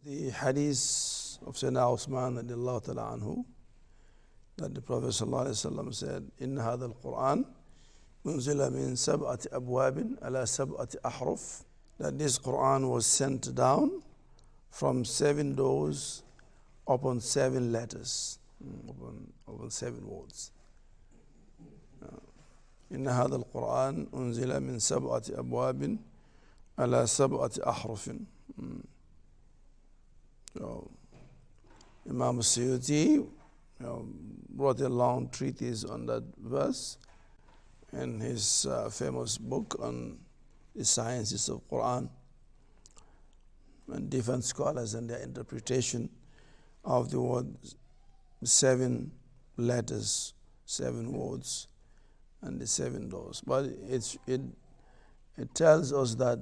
The hadith of Sayyidina Uthman radiallahu ta'ala anhu, that the Prophet sallallahu alayhi wa sallam said, "Inna hadha al-Quran unzila min sab'ati abwabin ala sab'ati ahruf." That this Quran was sent down from 7 doors upon 7 letters, upon 7 words. Inna hadha al-Quran unzila min sab'ati abwabin ala sab'ati ahrufin. So, Imam Suyuti wrote a long treatise on that verse in his famous book on the sciences of Quran, and different scholars and their interpretation of the word 7 letters, 7 words, and the 7 doors. But it tells us that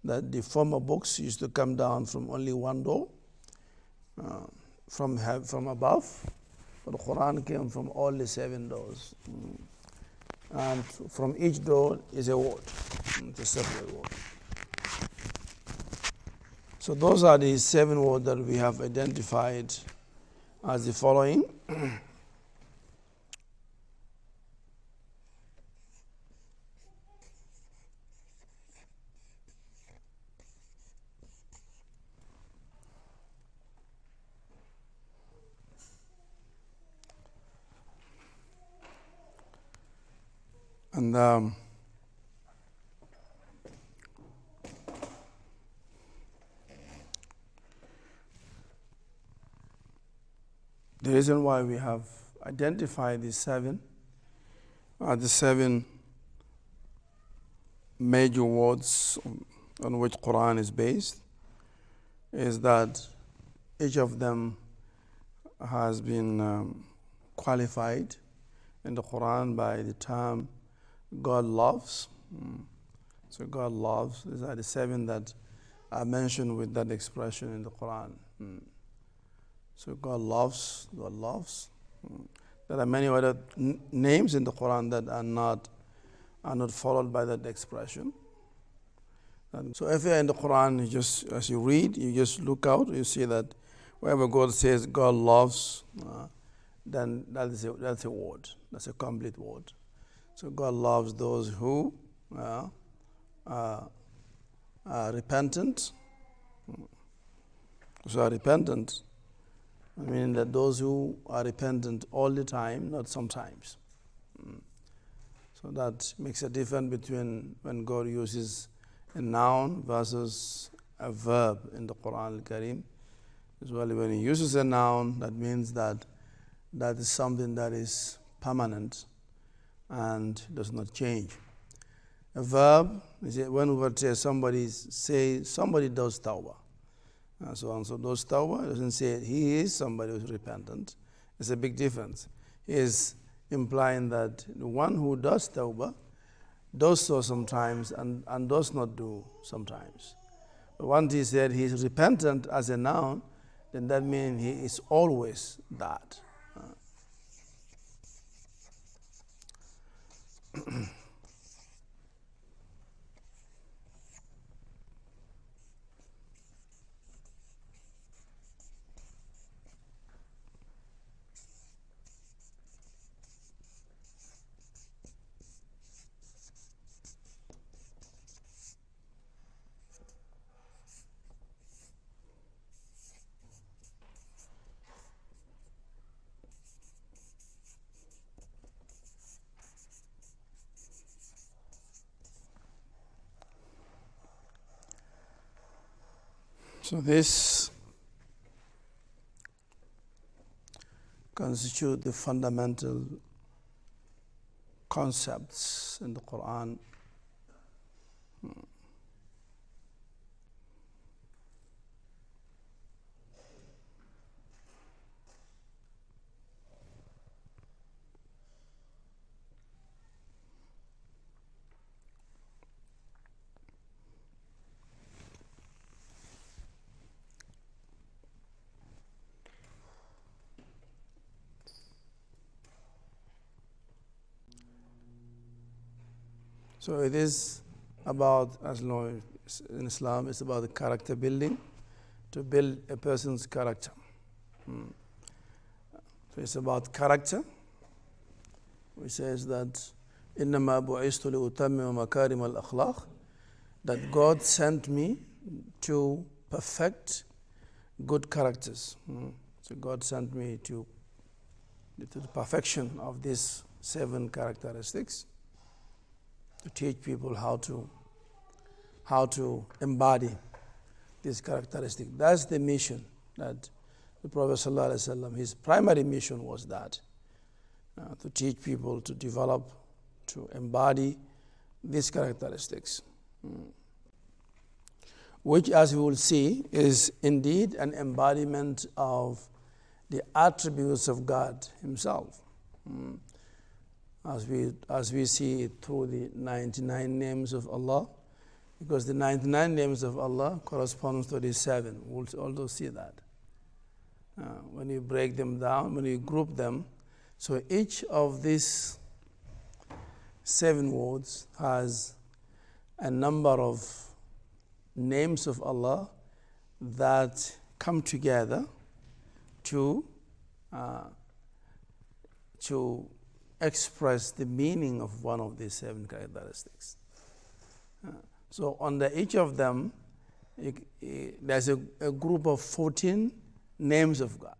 that the former books used to come down from only 1 door, from above, but the Quran came from all the 7 doors. And from each door is a word, it's a separate word. So those are the 7 words that we have identified as the following. And the reason why we have identified these 7 are the 7 major words on which Quran is based, is that each of them has been qualified in the Quran by the term God loves. So God loves, these are the 7 that are mentioned with that expression in the Quran. So God loves, God loves. There are many other names in the Quran that are not followed by that expression. And so if you're in the Quran, as you read, you just look out, you see that wherever God says God loves, then that's a word. That's a complete word. So God loves those who are repentant. So are repentant, meaning that those who are repentant all the time, not sometimes. So that makes a difference between when God uses a noun versus a verb in the Quran al-Karim. As well, when He uses a noun, that means that is something that is permanent and does not change. A verb is when we would say somebody does tawbah. So does tawbah, doesn't say he is somebody who is repentant. It's a big difference. He is implying that the one who does tawbah does so sometimes and does not do sometimes. But once he said he is repentant as a noun, then that means he is always that. So this constitutes the fundamental concepts in the Quran. So it is about, as you know, in Islam, it's about the character building, to build a person's character. So it's about character, which says that إِنَّمَا بُعِثْتُ لِأُتَمِّمَ مَكَارِمَ الْأَخْلَاقِ, that God sent me to perfect good characters. So God sent me to the perfection of these 7 characteristics, to teach people how to embody this characteristic. That's the mission that the Prophet ﷺ, his primary mission was that, to teach people to develop, to embody these characteristics, which, as we will see, is indeed an embodiment of the attributes of God himself, as we see it through the 99 names of Allah, because the 99 names of Allah corresponds to the 7. We'll also see that. When you break them down, when you group them, so each of these 7 words has a number of names of Allah that come together to express the meaning of one of these 7 characteristics. So under each of them, there's a group of 14 names of God.